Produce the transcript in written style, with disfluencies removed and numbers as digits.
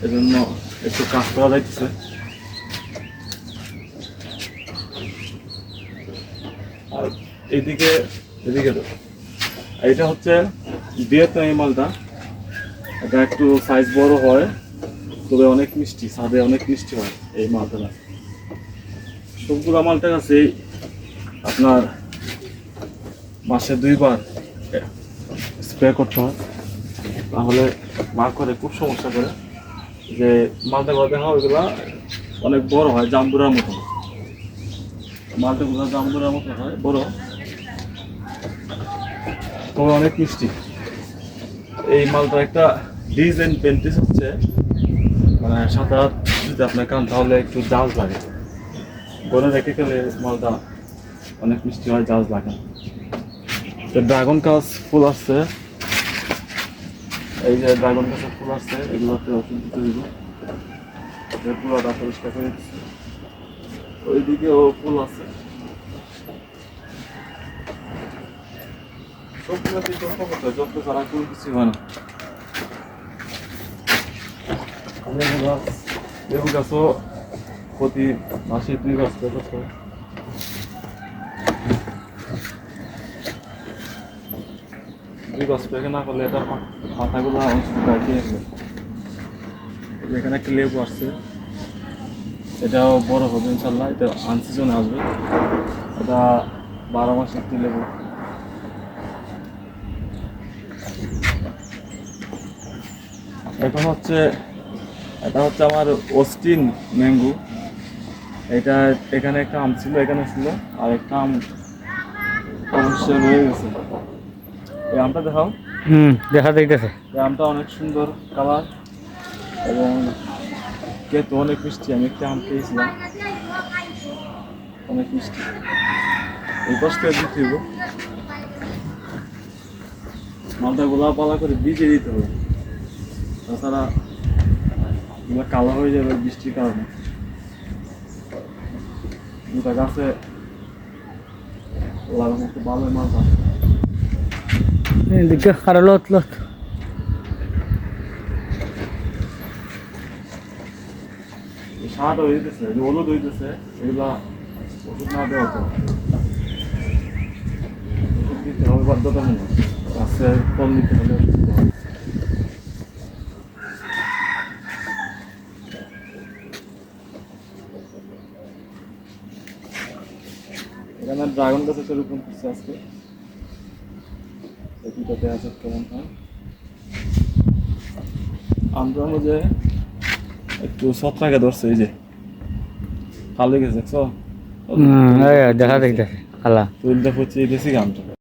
এজন্য একটু কাজ করা যাইতেছে। আর এদিকে তো এইটা হচ্ছে ভিয়েতনামি মালটা। এটা একটু সাইজ বড় হয়, তবে অনেক মিষ্টি, স্বাদে অনেক মিষ্টি হয় এই মালটা। সবগুলো মালটার কাছে আপনার মাসে 2 বার স্প্রে করতে হয়, তাহলে করে খুব সমস্যা করে। যে মালটাগুলো দেখা ওইগুলা অনেক বড় হয়, জাম্বুরার মতো। মালটাগুলো জাম্বুরার মতো হয়, বড়, তবে অনেক মিষ্টি। এই মালটা একটা ডিজাইন পেন্টিস হচ্ছে, মানে সাদা যদি আপনার খান তাহলে একটু জাল লাগে, গনে রেখে গেলে মালটা অনেক মিষ্টি হয়, জাল লাগে। তো ড্রাগন গাছ ফুল আসছে, এই যে ড্রাগন গাছের ফুল আসছে, এগুলোতে ওষুধ দিতে দিব। পুরোটা পরিষ্কার করে দিচ্ছে, ওইদিকেও ফুল আছে। সবগুলোতে যত্ন করতে হয়, যত্ন ছাড়া কোনো কিছু হয় না। লেবু গাছও প্রতি মাসে 2 বার স্প্রে করতে হয়। স্প্রে না করলে এটা পাতাগুলো অনেক শুকায় খেয়ে ফেলে। এখানে একটা লেবু আসছে, এটাও বড় হবে ইনশাল্লাহ, এটা আনসিজনে আসবে। এটা 12 মাসের একটি লেবু। এখন হচ্ছে এটা হচ্ছে আমার অস্টিন ম্যাঙ্গো। এটা এখানে একটা আম ছিল, এখানে ছিল, আর একটা আম অবশ্যই রয়ে গেছে। এই আমটা দেখাও। দেখা যাইতেছে। এই আমটা অনেক সুন্দর কালার এবং খেতে অনেক মিষ্টি। আমি একটা আম খেয়েছিলাম, অনেক মিষ্টি। এই কষ্ট দিতে হইব, মালটা গোলা পালা করে ভিজিয়ে দিতে হবে, তাছাড়া এগুলো কালো হয়ে যাবে বৃষ্টির কারণে। দুটা গাছে লাগানো একটু ভালো মালটা। এদিকে আরো লত লত। সাদ হইতেছে, হলুদ হইতেছে, এগুলা ওষুধ না দেওয়া তো ওষুধ দিতে হবে বাধ্যতামূলক। গাছের ফল নিতে হলে ওষুধ দিতে হবে। এখানে ড্রাগন গাছে সেরকম কিছু আজকে দুটাতে আছে, কেমন হয় আমরা যে একটু ছত্রাকে ধরছে, এই যে খালি গেছে দেখছো, দেখা যাইতেছে খালা তুলতে পচিয়ে গেছি আমটা।